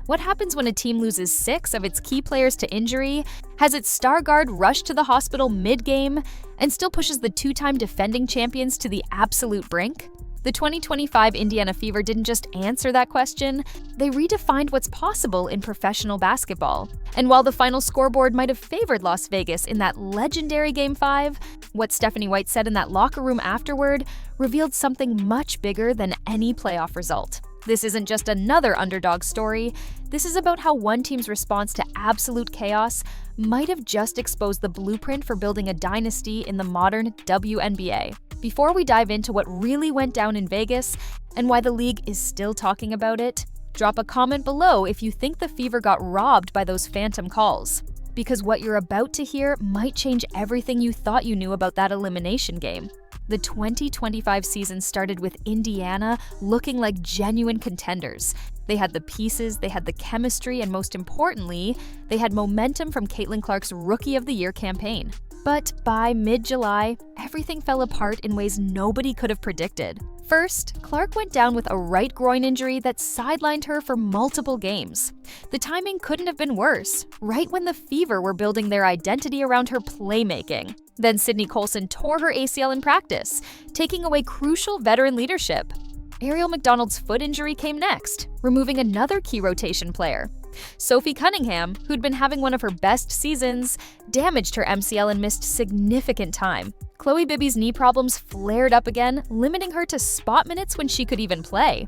What happens when a team loses 6 of its key players to injury, has its star guard rush to the hospital mid-game, and still pushes the 2-time defending champions to the absolute brink? The 2025 Indiana Fever didn't just answer that question, they redefined what's possible in professional basketball. And while the final scoreboard might have favored Las Vegas in that legendary Game 5, what Stephanie White said in that locker room afterward revealed something much bigger than any playoff result. This isn't just another underdog story. This is about how one team's response to absolute chaos might have just exposed the blueprint for building a dynasty in the modern WNBA. Before we dive into what really went down in Vegas and why the league is still talking about it, drop a comment below if you think the Fever got robbed by those phantom calls. Because what you're about to hear might change everything you thought you knew about that elimination game. The 2025 season started with Indiana looking like genuine contenders. They had the pieces, they had the chemistry, and most importantly, they had momentum from Caitlin Clark's Rookie of the Year campaign. But by mid-July, everything fell apart in ways nobody could have predicted. First, Clark went down with a right groin injury that sidelined her for multiple games. The timing couldn't have been worse, right when the Fever were building their identity around her playmaking. Then Sydney Colson tore her ACL in practice, taking away crucial veteran leadership. Ariel McDonald's foot injury came next, removing another key rotation player. Sophie Cunningham, who'd been having one of her best seasons, damaged her MCL and missed significant time. Chloe Bibby's knee problems flared up again, limiting her to spot minutes when she could even play.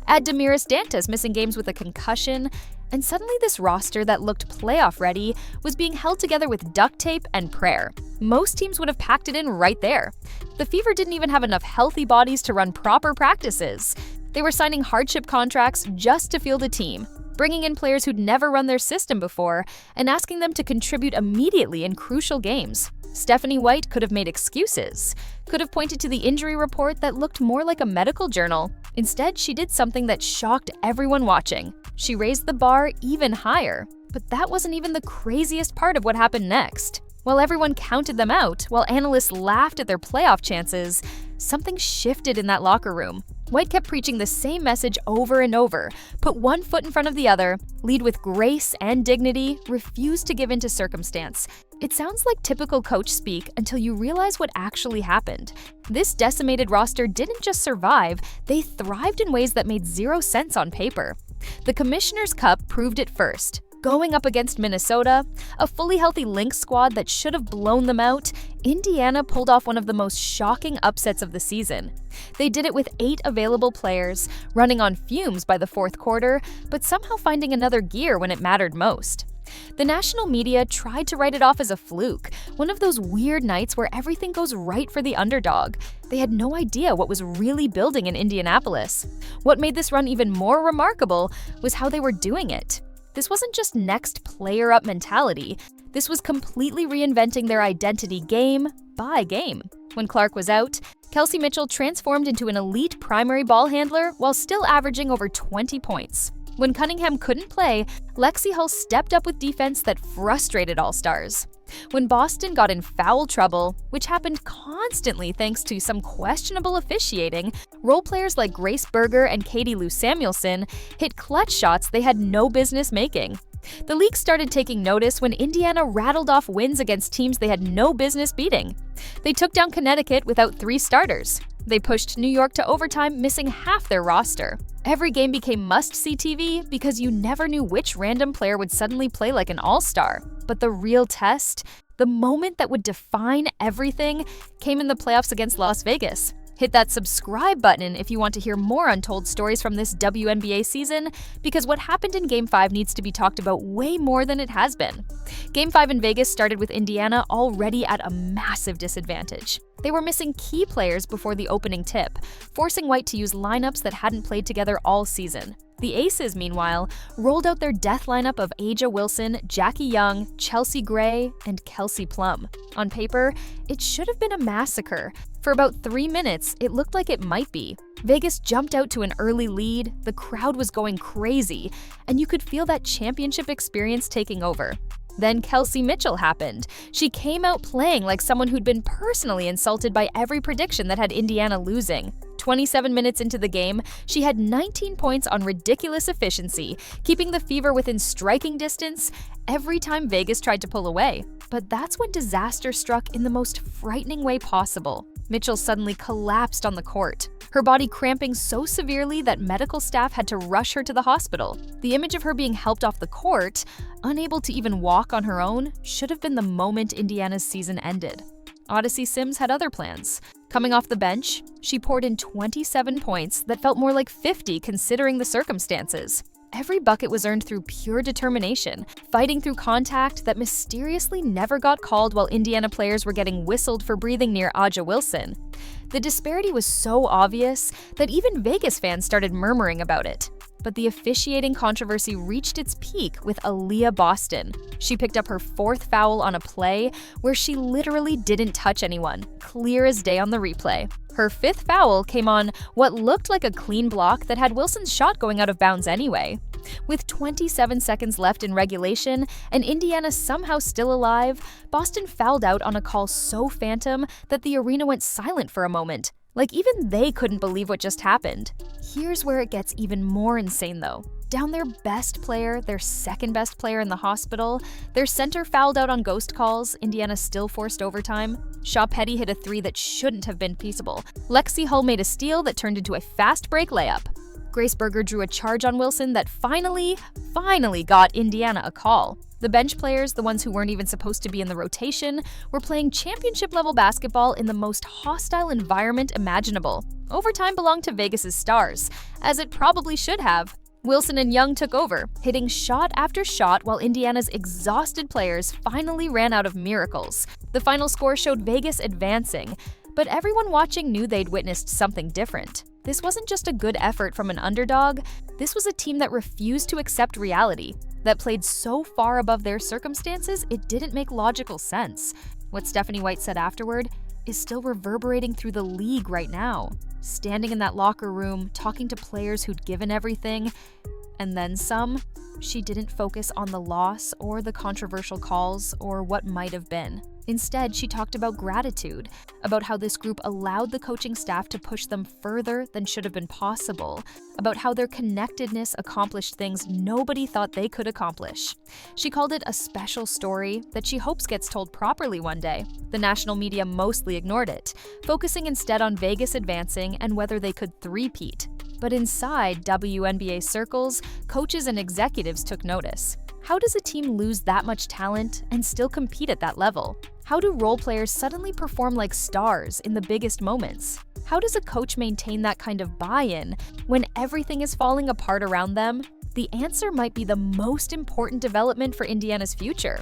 Add Damiris Dantas missing games with a concussion, and suddenly this roster that looked playoff ready was being held together with duct tape and prayer. Most teams would have packed it in right there. The Fever didn't even have enough healthy bodies to run proper practices. They were signing hardship contracts just to field a team, bringing in players who'd never run their system before and asking them to contribute immediately in crucial games. Stephanie White could have made excuses, could have pointed to the injury report that looked more like a medical journal. Instead, she did something that shocked everyone watching. She raised the bar even higher. But that wasn't even the craziest part of what happened next. While everyone counted them out, while analysts laughed at their playoff chances, something shifted in that locker room. White kept preaching the same message over and over: put one foot in front of the other, lead with grace and dignity, refuse to give in to circumstance. It sounds like typical coach speak until you realize what actually happened. This decimated roster didn't just survive, they thrived in ways that made zero sense on paper. The Commissioner's Cup proved it first. Going up against Minnesota, a fully healthy Lynx squad that should have blown them out, Indiana pulled off one of the most shocking upsets of the season. They did it with 8 available players, running on fumes by the fourth quarter, but somehow finding another gear when it mattered most. The national media tried to write it off as a fluke, one of those weird nights where everything goes right for the underdog. They had no idea what was really building in Indianapolis. What made this run even more remarkable was how they were doing it. This wasn't just next player up mentality. This was completely reinventing their identity game by game. When Clark was out, Kelsey Mitchell transformed into an elite primary ball handler while still averaging over 20 points. When Cunningham couldn't play, Lexi Hull stepped up with defense that frustrated All-Stars. When Boston got in foul trouble, which happened constantly thanks to some questionable officiating, role players like Grace Berger and Katie Lou Samuelson hit clutch shots they had no business making. The league started taking notice when Indiana rattled off wins against teams they had no business beating. They took down Connecticut without 3 starters. They pushed New York to overtime, missing half their roster. Every game became must-see TV because you never knew which random player would suddenly play like an all-star. But the real test, the moment that would define everything, came in the playoffs against Las Vegas. Hit that subscribe button if you want to hear more untold stories from this WNBA season, because what happened in Game 5 needs to be talked about way more than it has been. Game 5 in Vegas started with Indiana already at a massive disadvantage. They were missing key players before the opening tip, forcing White to use lineups that hadn't played together all season. The Aces, meanwhile, rolled out their death lineup of Aja Wilson, Jackie Young, Chelsea Gray, and Kelsey Plum. On paper, it should have been a massacre. For about 3 minutes, it looked like it might be. Vegas jumped out to an early lead, the crowd was going crazy, and you could feel that championship experience taking over. Then Kelsey Mitchell happened. She came out playing like someone who'd been personally insulted by every prediction that had Indiana losing. 27 minutes into the game, she had 19 points on ridiculous efficiency, keeping the Fever within striking distance every time Vegas tried to pull away. But that's when disaster struck in the most frightening way possible. Mitchell suddenly collapsed on the court, her body cramping so severely that medical staff had to rush her to the hospital. The image of her being helped off the court, unable to even walk on her own, should have been the moment Indiana's season ended. Odyssey Sims had other plans. Coming off the bench, she poured in 27 points that felt more like 50 considering the circumstances. Every bucket was earned through pure determination, fighting through contact that mysteriously never got called while Indiana players were getting whistled for breathing near A'ja Wilson. The disparity was so obvious that even Vegas fans started murmuring about it. But the officiating controversy reached its peak with Aliyah Boston. She picked up her 4th foul on a play where she literally didn't touch anyone, clear as day on the replay. Her 5th foul came on what looked like a clean block that had Wilson's shot going out of bounds anyway. With 27 seconds left in regulation and Indiana somehow still alive, Boston fouled out on a call so phantom that the arena went silent for a moment. Like even they couldn't believe what just happened. Here's where it gets even more insane though. Down their best player, their second best player in the hospital, their center fouled out on ghost calls, Indiana still forced overtime. Shaw Petty hit a 3 that shouldn't have been peaceable. Lexi Hull made a steal that turned into a fast break layup. Grace Berger drew a charge on Wilson that finally got Indiana a call. The bench players, the ones who weren't even supposed to be in the rotation, were playing championship-level basketball in the most hostile environment imaginable. Overtime belonged to Vegas's stars, as it probably should have. Wilson and Young took over, hitting shot after shot while Indiana's exhausted players finally ran out of miracles. The final score showed Vegas advancing, but everyone watching knew they'd witnessed something different. This wasn't just a good effort from an underdog, this was a team that refused to accept reality, that played so far above their circumstances it didn't make logical sense. What Stephanie White said afterward is still reverberating through the league right now. Standing in that locker room, talking to players who'd given everything, and then some, she didn't focus on the loss or the controversial calls or what might have been. Instead, she talked about gratitude, about how this group allowed the coaching staff to push them further than should have been possible, about how their connectedness accomplished things nobody thought they could accomplish. She called it a special story that she hopes gets told properly one day. The national media mostly ignored it, focusing instead on Vegas advancing and whether they could three-peat. But inside WNBA circles, coaches and executives took notice. How does a team lose that much talent and still compete at that level? How do role players suddenly perform like stars in the biggest moments? How does a coach maintain that kind of buy-in when everything is falling apart around them? The answer might be the most important development for Indiana's future.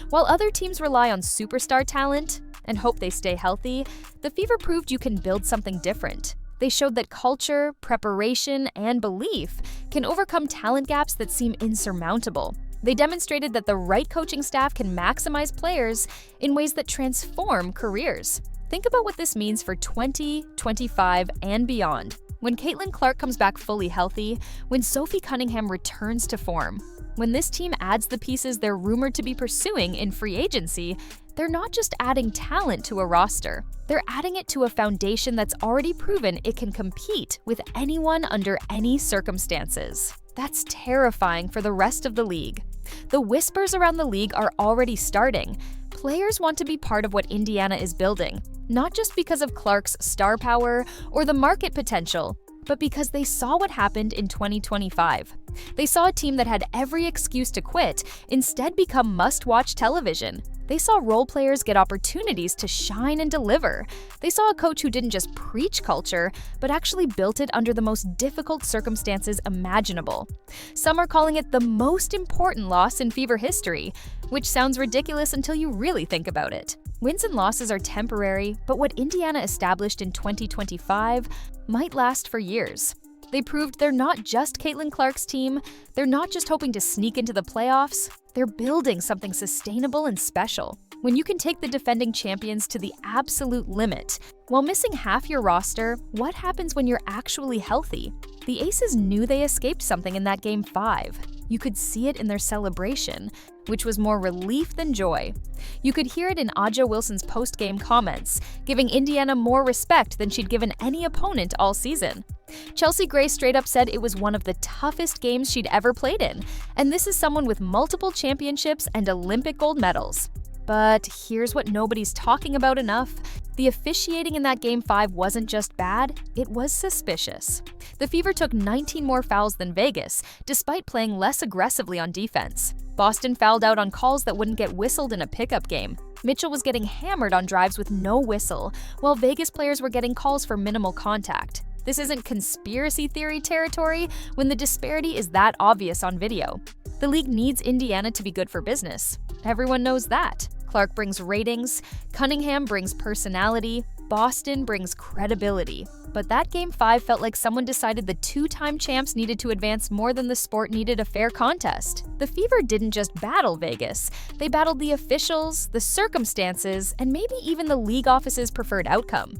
While other teams rely on superstar talent and hope they stay healthy, the Fever proved you can build something different. They showed that culture, preparation, and belief can overcome talent gaps that seem insurmountable. They demonstrated that the right coaching staff can maximize players in ways that transform careers. Think about what this means for 2025 and beyond. When Caitlin Clark comes back fully healthy, when Sophie Cunningham returns to form, when this team adds the pieces they're rumored to be pursuing in free agency, they're not just adding talent to a roster. They're adding it to a foundation that's already proven it can compete with anyone under any circumstances. That's terrifying for the rest of the league. The whispers around the league are already starting. Players want to be part of what Indiana is building, not just because of Clark's star power or the market potential, but because they saw what happened in 2025. They saw a team that had every excuse to quit instead become must-watch television. They saw role players get opportunities to shine and deliver. They saw a coach who didn't just preach culture, but actually built it under the most difficult circumstances imaginable. Some are calling it the most important loss in Fever history, which sounds ridiculous until you really think about it. Wins and losses are temporary, but what Indiana established in 2025 might last for years. They proved they're not just Caitlin Clark's team, they're not just hoping to sneak into the playoffs, they're building something sustainable and special. When you can take the defending champions to the absolute limit, while missing half your roster, what happens when you're actually healthy? The Aces knew they escaped something in that Game 5. You could see it in their celebration, which was more relief than joy. You could hear it in Aja Wilson's post-game comments, giving Indiana more respect than she'd given any opponent all season. Chelsea Gray straight up said it was one of the toughest games she'd ever played in, and this is someone with multiple championships and Olympic gold medals. But here's what nobody's talking about enough. The officiating in that Game 5 wasn't just bad, it was suspicious. The Fever took 19 more fouls than Vegas, despite playing less aggressively on defense. Boston fouled out on calls that wouldn't get whistled in a pickup game. Mitchell was getting hammered on drives with no whistle, while Vegas players were getting calls for minimal contact. This isn't conspiracy theory territory when the disparity is that obvious on video. The league needs Indiana to be good for business. Everyone knows that. Clark brings ratings, Cunningham brings personality, Boston brings credibility. But that Game 5 felt like someone decided the two-time champs needed to advance more than the sport needed a fair contest. The Fever didn't just battle Vegas. They battled the officials, the circumstances, and maybe even the league office's preferred outcome.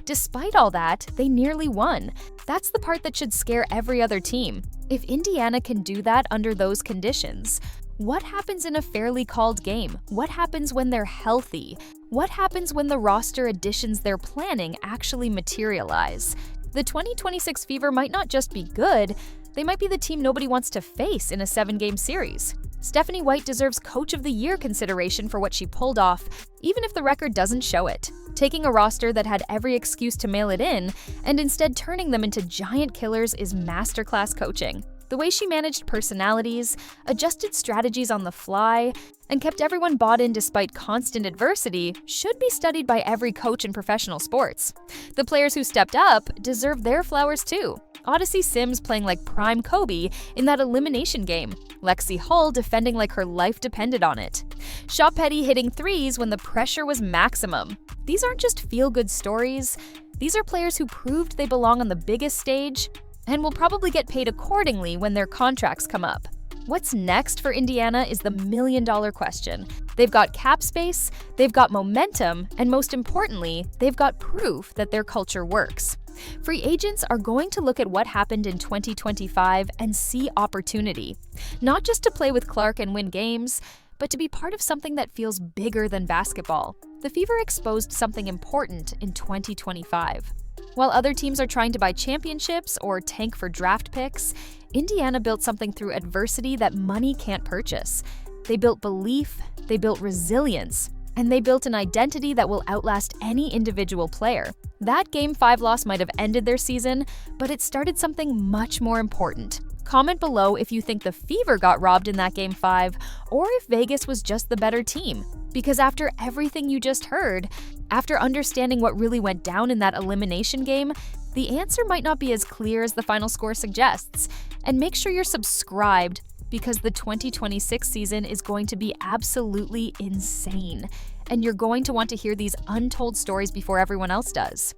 Despite all that, they nearly won. That's the part that should scare every other team. If Indiana can do that under those conditions, what happens in a fairly called game? What happens when they're healthy? What happens when the roster additions they're planning actually materialize? The 2026 Fever might not just be good, they might be the team nobody wants to face in a 7-game series. Stephanie White deserves Coach of the Year consideration for what she pulled off, even if the record doesn't show it. Taking a roster that had every excuse to mail it in, and instead turning them into giant killers is masterclass coaching. The way she managed personalities, adjusted strategies on the fly, and kept everyone bought in despite constant adversity should be studied by every coach in professional sports. The players who stepped up deserve their flowers too. Odyssey Sims playing like prime Kobe in that elimination game. Lexi Hull defending like her life depended on it. Shaw Petty hitting threes when the pressure was maximum. These aren't just feel-good stories. These are players who proved they belong on the biggest stage and will probably get paid accordingly when their contracts come up. What's next for Indiana is the million-dollar question. They've got cap space, they've got momentum, and most importantly, they've got proof that their culture works. Free agents are going to look at what happened in 2025 and see opportunity, not just to play with Clark and win games, but to be part of something that feels bigger than basketball. The Fever exposed something important in 2025. While other teams are trying to buy championships or tank for draft picks, Indiana built something through adversity that money can't purchase. They built belief, they built resilience, and they built an identity that will outlast any individual player. That Game 5 loss might have ended their season, but it started something much more important. Comment below if you think the Fever got robbed in that Game 5, or if Vegas was just the better team. Because after everything you just heard, after understanding what really went down in that elimination game, the answer might not be as clear as the final score suggests. And make sure you're subscribed, because the 2026 season is going to be absolutely insane. And you're going to want to hear these untold stories before everyone else does.